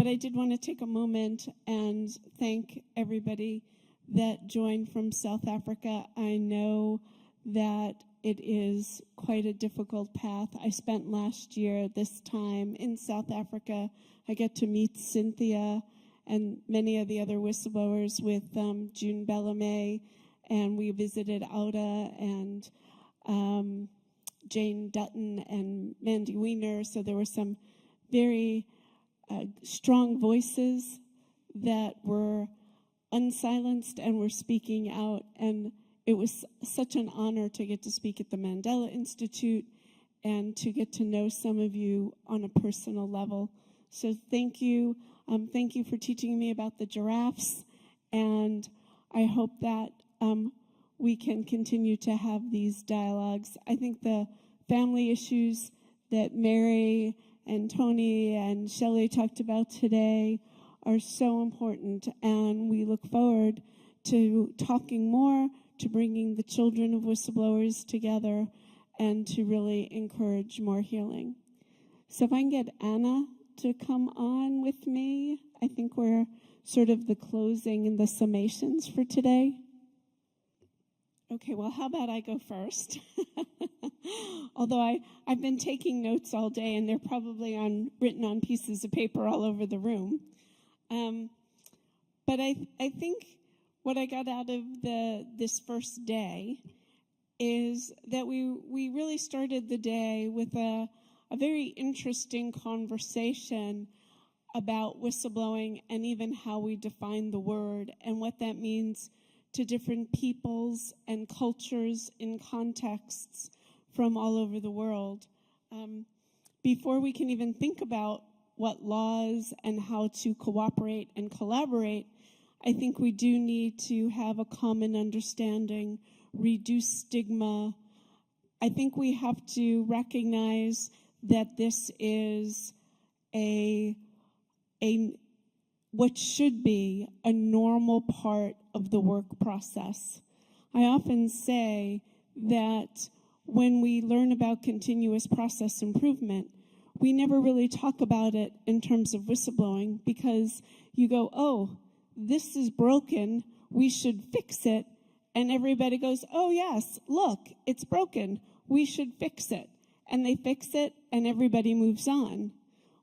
But I did want to take a moment and thank everybody that joined from South Africa. I know that it is quite a difficult path. I spent last year this time in South Africa. I get to meet Cynthia and many of the other whistleblowers with June Bellarmé, and we visited Auda and Jane Dutton and Mandy Wiener. So there were some very strong voices that were unsilenced and were speaking out, and it was such an honor to get to speak at the Mandela Institute and to get to know some of you on a personal level. So thank you. Thank you for teaching me about the giraffes, and I hope that we can continue to have these dialogues. I think the family issues that Mary and Tony and Shelley talked about today are so important, and we look forward to talking more, to bringing the children of whistleblowers together, and to really encourage more healing. So if I can get Anna to come on with me, I think we're sort of the closing and the summations for today. Okay, well, how about I go first? Although I've been taking notes all day, and they're probably written on pieces of paper all over the room. But I think what I got out of this first day is that we really started the day with a very interesting conversation about whistleblowing and even how we define the word and what that means to different peoples and cultures in contexts from all over the world. Before we can even think about what laws and how to cooperate and collaborate, I think we do need to have a common understanding, reduce stigma. I think we have to recognize that this is what should be a normal part of the work process. I often say that when we learn about continuous process improvement, we never really talk about it in terms of whistleblowing, because you go, oh, this is broken, we should fix it, and everybody goes, oh yes, look, it's broken, we should fix it. And they fix it, and everybody moves on.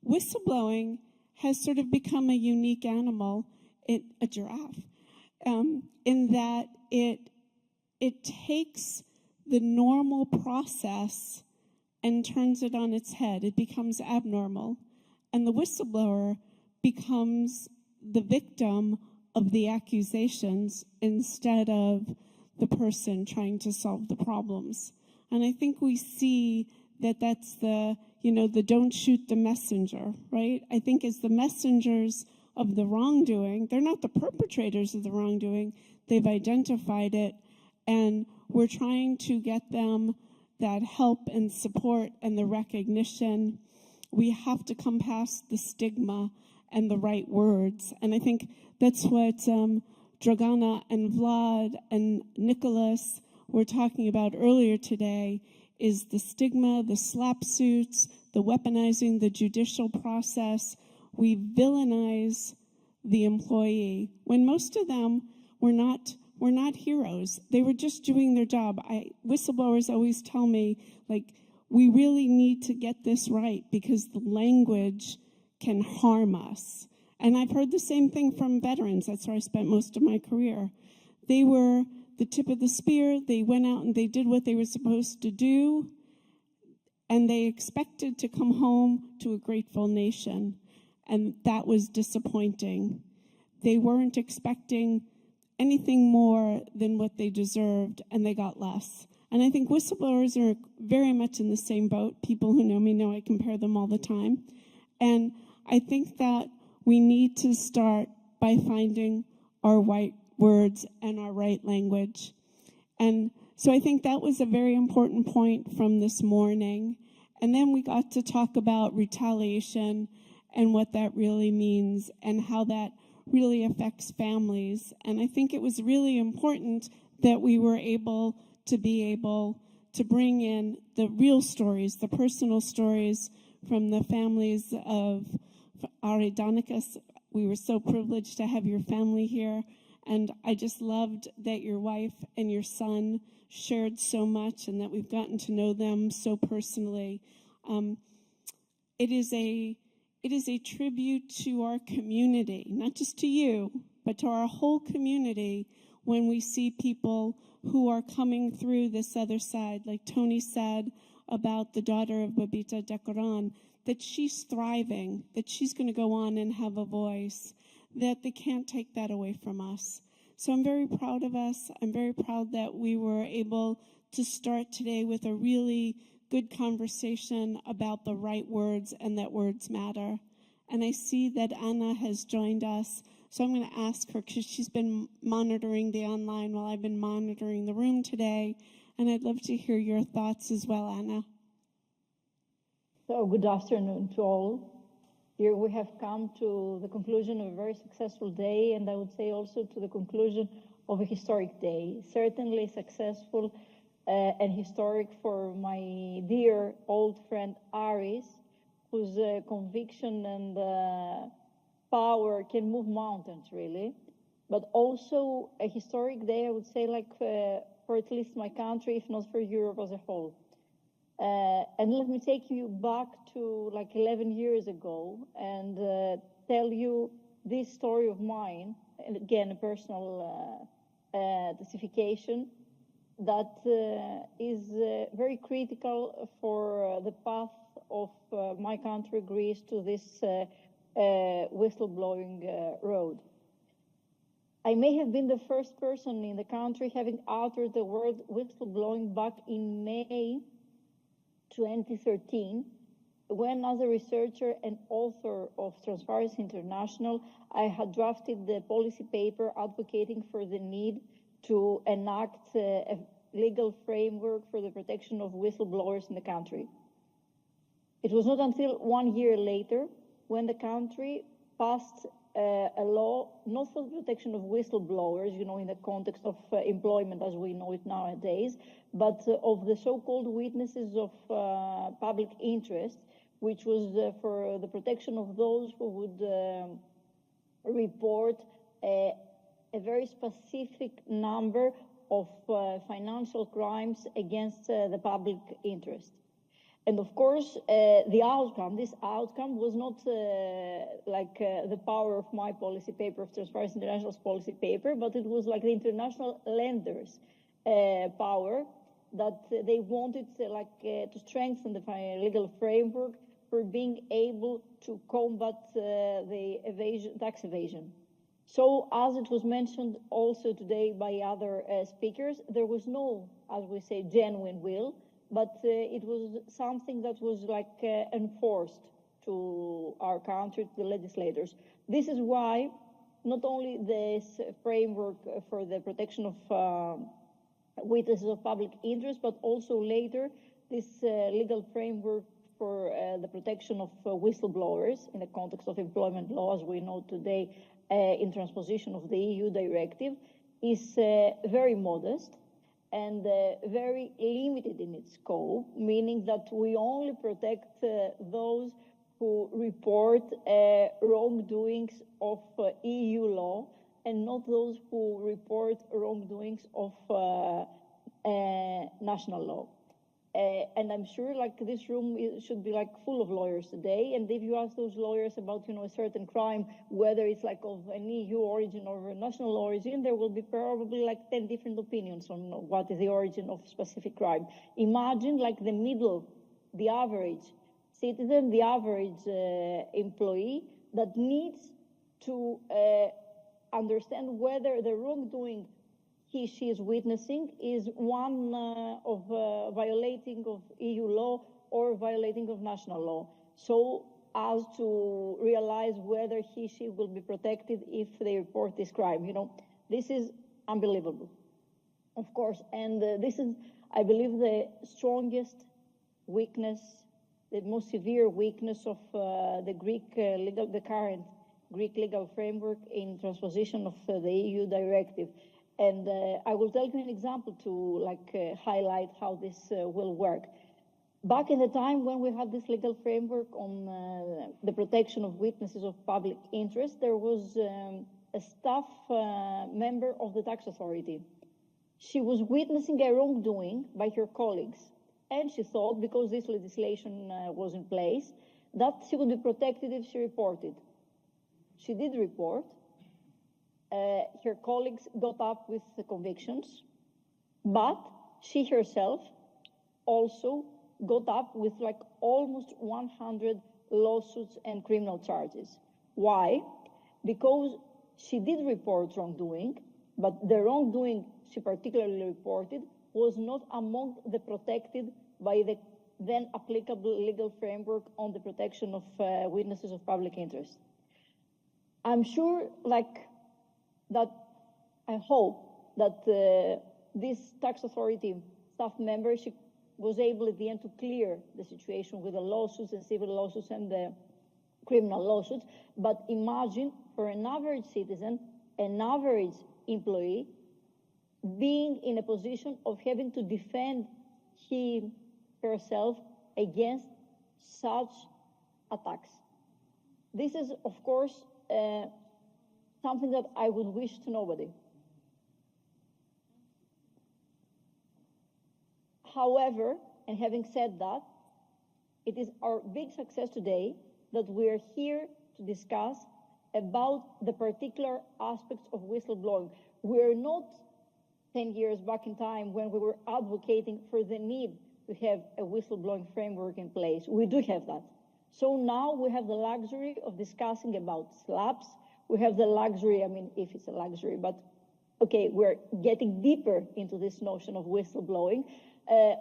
Whistleblowing has sort of become a unique animal, a giraffe, in that it takes the normal process and turns it on its head. It becomes abnormal. And the whistleblower becomes the victim of the accusations instead of the person trying to solve the problems. And I think we see that that's the don't shoot the messenger, right? I think as the messengers of the wrongdoing, they're not the perpetrators of the wrongdoing, they've identified it, and we're trying to get them that help and support and the recognition. We have to come past the stigma and the right words. And I think that's what Dragana and Vlad and Nicholas were talking about earlier today, is the stigma, the slap suits, the weaponizing the judicial process. We villainize the employee when most of them were not heroes. They were just doing their job. Whistleblowers always tell me, like, we really need to get this right because the language can harm us. And I've heard the same thing from veterans. That's where I spent most of my career. They were the tip of the spear. They went out and they did what they were supposed to do, and they expected to come home to a grateful nation, and that was disappointing. They weren't expecting anything more than what they deserved, and they got less. And I think whistleblowers are very much in the same boat. People who know me know I compare them all the time. And I think that we need to start by finding our right words and our right language. And so I think that was a very important point from this morning. And then we got to talk about retaliation and what that really means and how that really affects families. And I think it was really important that we were able to bring in the real stories, the personal stories from the families of Aridonicus. We were so privileged to have your family here, and I just loved that your wife and your son shared so much and that we've gotten to know them so personally. It is a tribute to our community, not just to you, but to our whole community when we see people who are coming through this other side. Like Tony said about the daughter of Babita Decoran, that she's thriving, that she's going to go on and have a voice, that they can't take that away from us. So I'm very proud of us. I'm very proud that we were able to start today with a really good conversation about the right words and that words matter. And I see that Anna has joined us. So I'm going to ask her, because she's been monitoring the online while I've been monitoring the room today. And I'd love to hear your thoughts as well, Anna. So good afternoon to all. Here we have come to the conclusion of a very successful day, and I would say also to the conclusion of a historic day. Certainly successful and historic for my dear old friend Aris, whose conviction and power can move mountains, really. But also a historic day, I would say, like for at least my country, if not for Europe as a whole. And let me take you back to like 11 years ago and tell you this story of mine, and again, a personal testification that is very critical for the path of my country, Greece, to this whistleblowing road. I may have been the first person in the country having uttered the word whistleblowing back in May 2013, when as a researcher and author of Transparency International, I had drafted the policy paper advocating for the need to enact a legal framework for the protection of whistleblowers in the country. It was not until 1 year later when the country passed a law not for the protection of whistleblowers, you know, in the context of employment as we know it nowadays, but of the so-called witnesses of public interest, which was for the protection of those who would report a very specific number of financial crimes against the public interest. And of course, this outcome was not like the power of my policy paper, of Transparency International's policy paper, but it was like the international lenders' power that they wanted to strengthen the legal framework for being able to combat the tax evasion. So, as it was mentioned also today by other speakers, there was no, as we say, genuine will, but it was something that was enforced to our country, to the legislators. This is why not only this framework for the protection of witnesses of public interest, but also later this legal framework for the protection of whistleblowers in the context of employment law, as we know today in transposition of the EU directive, is very modest and very limited in its scope, meaning that we only protect those who report wrongdoings of EU law and not those who report wrongdoings of national law. And I'm sure this room should be full of lawyers today. And if you ask those lawyers about, a certain crime, whether it's of an EU origin or a national origin, there will be probably 10 different opinions on what is the origin of specific crime. Imagine the average citizen, the average employee that needs to understand whether the wrongdoing she is witnessing is one of violating of EU law or violating of national law, so as to realize whether she will be protected if they report this crime. This is unbelievable, of course, and this is, I believe, the strongest weakness, the most severe weakness of the current Greek legal framework in transposition of the EU directive. And I will tell you an example to highlight how this will work. Back in the time when we had this legal framework on the protection of witnesses of public interest, there was a staff member of the tax authority. She was witnessing a wrongdoing by her colleagues, and she thought, because this legislation was in place, that she would be protected if she reported. She did report. Her colleagues got up with the convictions, but she herself also got up with like almost 100 lawsuits and criminal charges. Why? Because she did report wrongdoing, but the wrongdoing she particularly reported was not among the protected by the then applicable legal framework on the protection of witnesses of public interest. I'm sure, that I hope that this tax authority staff member, she was able at the end to clear the situation with the lawsuits, the civil lawsuits and the criminal lawsuits. But imagine for an average citizen, an average employee, being in a position of having to defend herself against such attacks. This is, of course, something that I would wish to nobody. However, and having said that, it is our big success today that we are here to discuss about the particular aspects of whistleblowing. We are not 10 years back in time when we were advocating for the need to have a whistleblowing framework in place. We do have that. So now we have the luxury of discussing about SLAPs. We have the luxury, I mean, if it's a luxury, but okay, we're getting deeper into this notion of whistleblowing,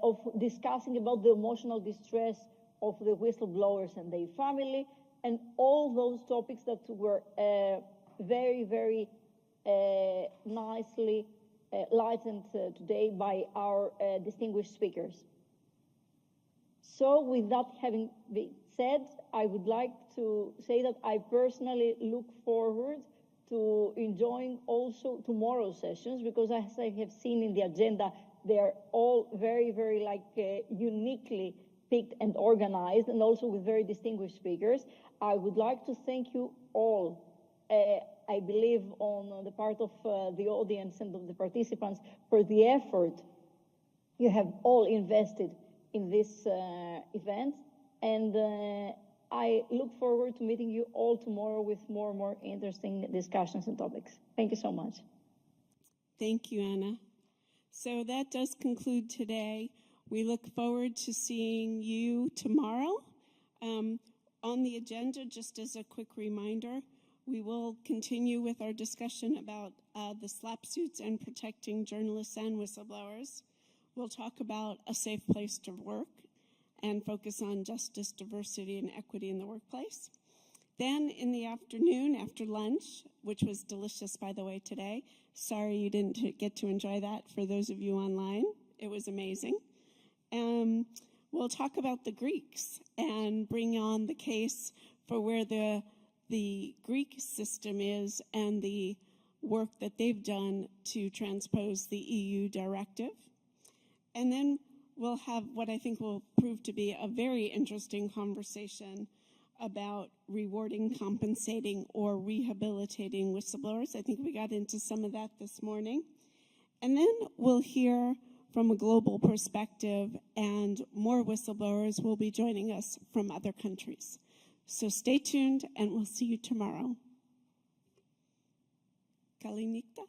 of discussing about the emotional distress of the whistleblowers and their family, and all those topics that were very, very nicely lightened today by our distinguished speakers. So with that having been said, I would like to say that I personally look forward to enjoying also tomorrow's sessions, because as I have seen in the agenda, they are all very, very uniquely picked and organized, and also with very distinguished speakers. I would like to thank you all, I believe on the part of the audience and of the participants, for the effort you have all invested in this event. And I look forward to meeting you all tomorrow with more and more interesting discussions and topics. Thank you so much. Thank you, Anna. So that does conclude today. We look forward to seeing you tomorrow. On the agenda, just as a quick reminder, we will continue with our discussion about the SLAP suits and protecting journalists and whistleblowers. We'll talk about a safe place to work and focus on justice, diversity, and equity in the workplace. Then in the afternoon, after lunch, which was delicious, by the way, today. Sorry you didn't get to enjoy that for those of you online. It was amazing. We'll talk about the Greeks and bring on the case for where the Greek system is and the work that they've done to transpose the EU directive. And then we'll have what I think will prove to be a very interesting conversation about rewarding, compensating, or rehabilitating whistleblowers. I think we got into some of that this morning. And then we'll hear from a global perspective, and more whistleblowers will be joining us from other countries. So stay tuned, and we'll see you tomorrow. Kalinikta?